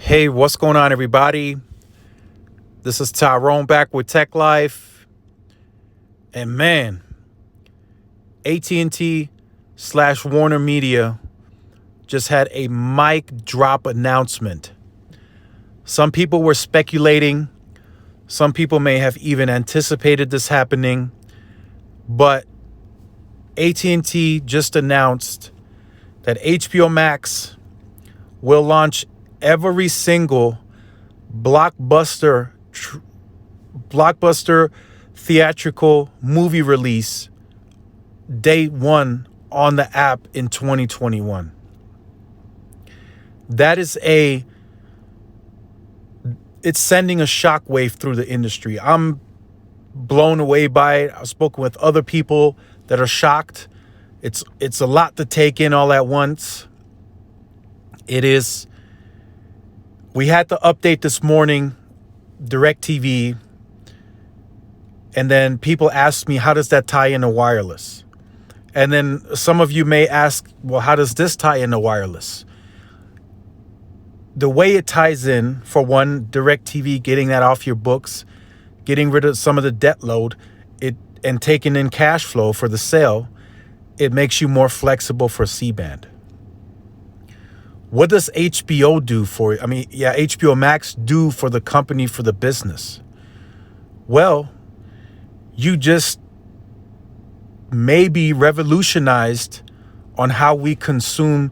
Hey, what's going on, everybody? This is Tyrone back with Tech Life. And man, AT&T / Warner Media just had a mic drop announcement. Some people were speculating. Some people may have even anticipated this happening. But AT&T just announced that HBO Max will launch every single blockbuster theatrical movie release day one on the app in 2021. It's sending a shockwave through the industry. I'm blown away by it. I've spoken with other people that are shocked. It's a lot to take in all at once. It is. We had to update this morning, DirecTV, and then people asked me, how does that tie into wireless? And then some of you may ask, well, how does this tie into wireless? The way it ties in, for one, DirecTV, getting that off your books, getting rid of some of the debt load, and taking in cash flow for the sale, it makes you more flexible for C-band. What does HBO do for it? HBO Max do for the company, for the business? Well, you just maybe revolutionized on how we consume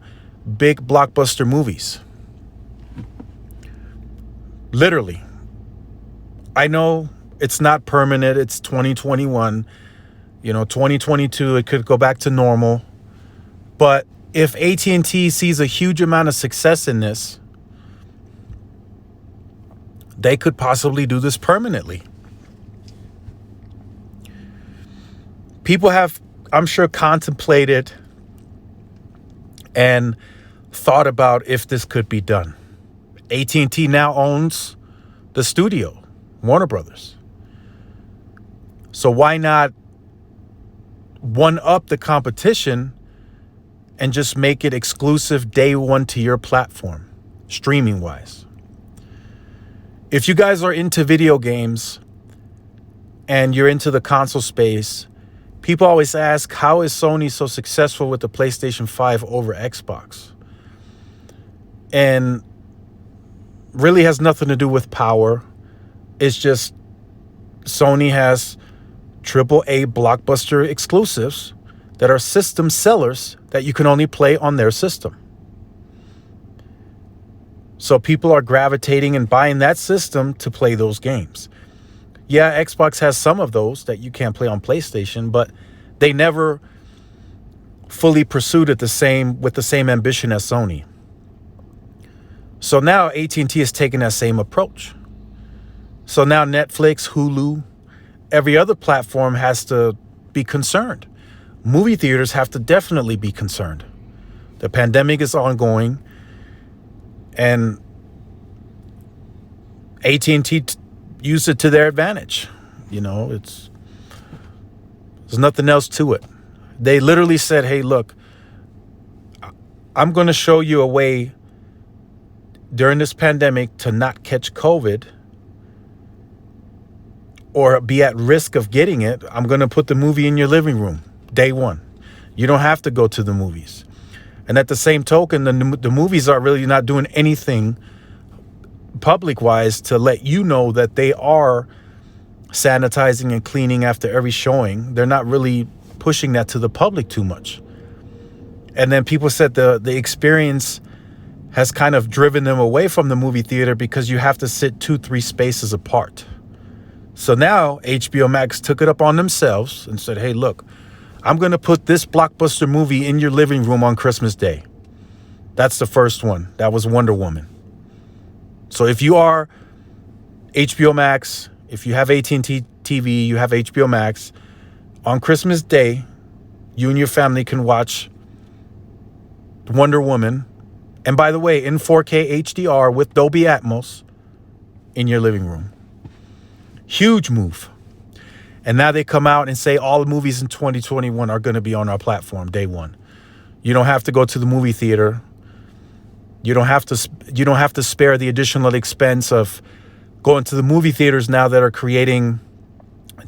big blockbuster movies. Literally. I know it's not permanent. It's 2021. 2022, it could go back to normal. But if AT&T sees a huge amount of success in this, they could possibly do this permanently. People have, I'm sure, contemplated and thought about if this could be done. AT&T now owns the studio, Warner Brothers. So why not one up the competition and just make it exclusive day one to your platform, streaming wise? If you guys are into video games and you're into the console space, people always ask, how is Sony so successful with the PlayStation 5 over Xbox? And really has nothing to do with power. It's just Sony has AAA blockbuster exclusives that are system sellers that you can only play on their system. So people are gravitating and buying that system to play those games. Yeah, Xbox has some of those that you can't play on PlayStation, but they never fully pursued it with the same ambition as Sony. So now AT&T is taking that same approach. So now Netflix, Hulu, every other platform has to be concerned. Movie theaters have to definitely be concerned. The pandemic is ongoing, and AT&T used it to their advantage. There's nothing else to it. They literally said, hey, look, I'm going to show you a way during this pandemic to not catch COVID or be at risk of getting it. I'm going to put the movie in your living room day one. You don't have to go to the movies. And at the same token, the movies are really not doing anything public-wise to let you know that they are sanitizing and cleaning after every showing. They're not really pushing that to the public too much. And then people said the experience has kind of driven them away from the movie theater because you have to sit 2-3 spaces apart. So now HBO Max took it up on themselves and said, hey, look, I'm going to put this blockbuster movie in your living room on Christmas Day. That's the first one. That was Wonder Woman. So if you are HBO Max, if you have AT&T TV, you have HBO Max, on Christmas Day, you and your family can watch Wonder Woman. And by the way, in 4K HDR with Dolby Atmos in your living room. Huge move. And now they come out and say all the movies in 2021 are going to be on our platform day one. You don't have to go to the movie theater. You don't have to spare the additional expense of going to the movie theaters now that are creating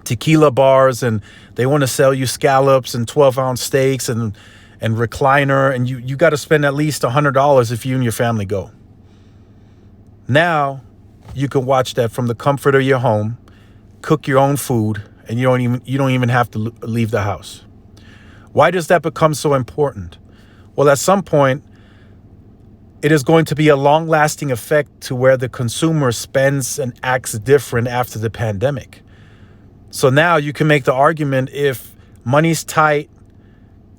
tequila bars, and they want to sell you scallops and 12-ounce steaks and recliner, and you got to spend at least $100 if you and your family go. Now you can watch that from the comfort of your home, cook your own food, and you don't even have to leave the house. Why does that become so important? Well, at some point, it is going to be a long-lasting effect to where the consumer spends and acts different after the pandemic. So now you can make the argument, if money's tight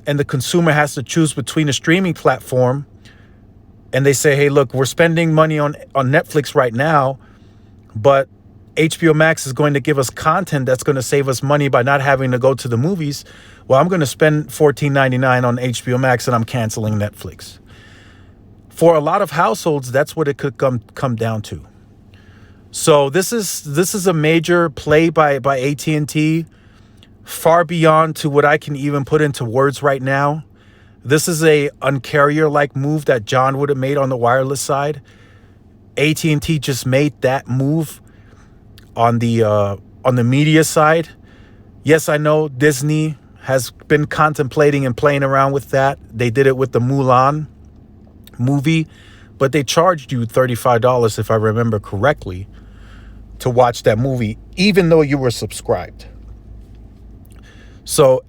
and the consumer has to choose between a streaming platform, and they say, hey, look, we're spending money on Netflix right now, but HBO Max is going to give us content that's going to save us money by not having to go to the movies. Well, I'm going to spend $14.99 on HBO Max and I'm canceling Netflix. For a lot of households, that's what it could come down to. So this is a major play by AT&T, far beyond to what I can even put into words right now. This is a uncarrier-like move that John would have made on the wireless side. AT&T just made that move on the media side. Yes, I know Disney has been contemplating and playing around with that. They did it with the Mulan movie, but they charged you $35, if I remember correctly, to watch that movie, even though you were subscribed. So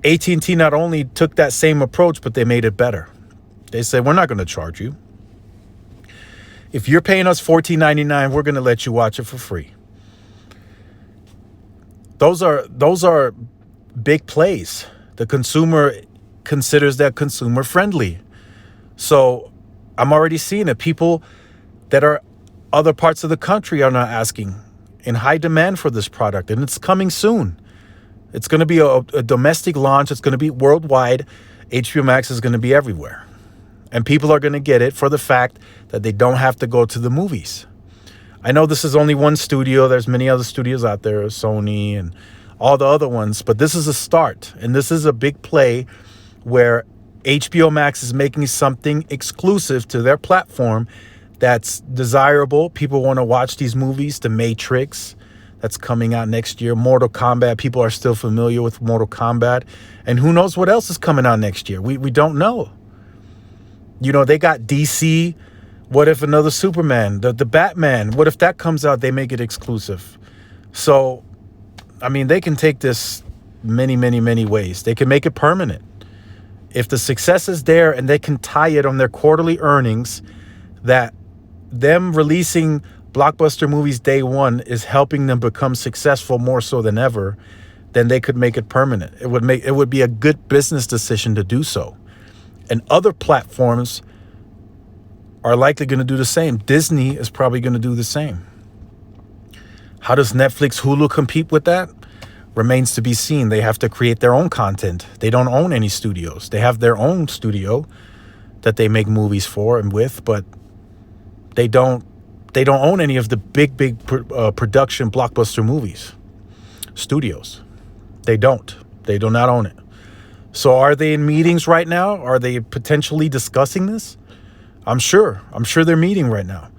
AT&T not only took that same approach, but they made it better. They said, we're not going to charge you. If you're paying us $14.99, we're going to let you watch it for free. Those are big plays. The consumer considers that consumer friendly. So I'm already seeing it. People that are other parts of the country are now asking, in high demand for this product, and it's coming soon. It's going to be a domestic launch. It's going to be worldwide. HBO Max is going to be everywhere. And people are going to get it for the fact that they don't have to go to the movies. I know this is only one studio. There's many other studios out there, Sony and all the other ones. But this is a start. And this is a big play where HBO Max is making something exclusive to their platform that's desirable. People want to watch these movies. The Matrix, that's coming out next year. Mortal Kombat. People are still familiar with Mortal Kombat. And who knows what else is coming out next year? We don't know. You know, they got DC. What if another Superman, the Batman, what if that comes out, they make it exclusive? So, I mean, they can take this many, many, many ways. They can make it permanent. If the success is there and they can tie it on their quarterly earnings, that them releasing blockbuster movies day one is helping them become successful more so than ever, then they could make it permanent. It would be a good business decision to do so. And other platforms are likely going to do the same. Disney is probably going to do the same. How does Netflix, Hulu compete with that? Remains to be seen. They have to create their own content. They don't own any studios. They have their own studio that they make movies for and with, but they don't own any of the big production blockbuster movies. Studios. They do not own it. So are they in meetings right now? Are they potentially discussing this? I'm sure they're meeting right now.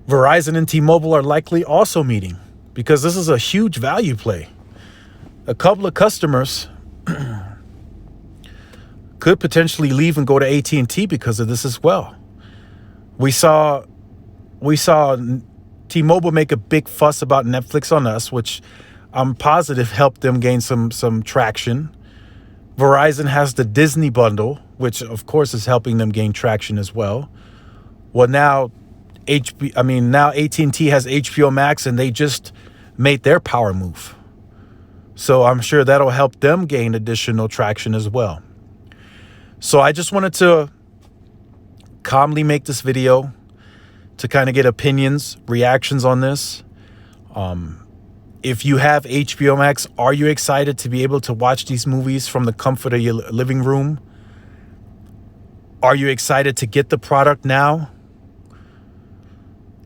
Verizon and T-Mobile are likely also meeting because this is a huge value play. A couple of customers could potentially leave and go to AT&T because of this as well. We saw T-Mobile make a big fuss about Netflix on Us, which I'm positive helped them gain some traction. Verizon has the Disney bundle, which of course is helping them gain traction as well. Well, now AT&T has HBO Max, and they just made their power move. So I'm sure that'll help them gain additional traction as well. So I just wanted to calmly make this video to kind of get opinions, reactions on this. If you have HBO Max, are you excited to be able to watch these movies from the comfort of your living room? Are you excited to get the product now?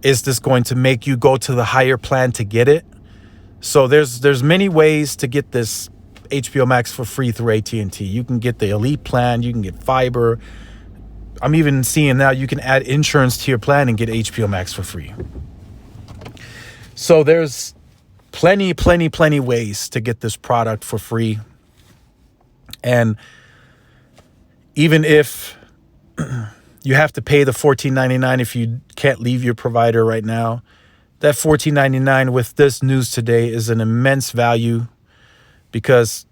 Is this going to make you go to the higher plan to get it? So there's many ways to get this HBO Max for free through AT&T. You can get the Elite plan, you can get fiber, I'm even seeing now you can add insurance to your plan and get HBO Max for free. So there's plenty ways to get this product for free. And even if you have to pay the $14.99 if you can't leave your provider right now, that $14.99 with this news today is an immense value, because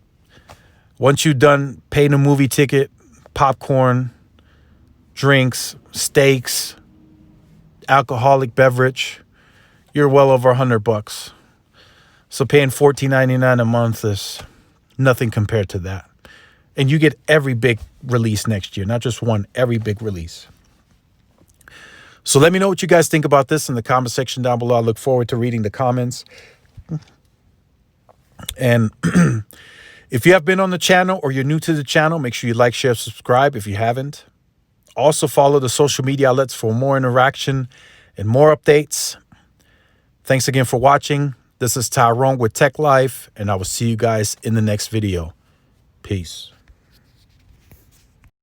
once you're done paying a movie ticket, popcorn, drinks, steaks, alcoholic beverage, you're well over $100. So paying $14.99 a month is nothing compared to that. And you get every big release next year, not just one, every big release. So let me know what you guys think about this in the comment section down below. I look forward to reading the comments. And if you have been on the channel or you're new to the channel, make sure you like, share, subscribe if you haven't. Also follow the social media outlets for more interaction and more updates. Thanks again for watching. This is Tyrone with Tech Life, and I will see you guys in the next video. Peace.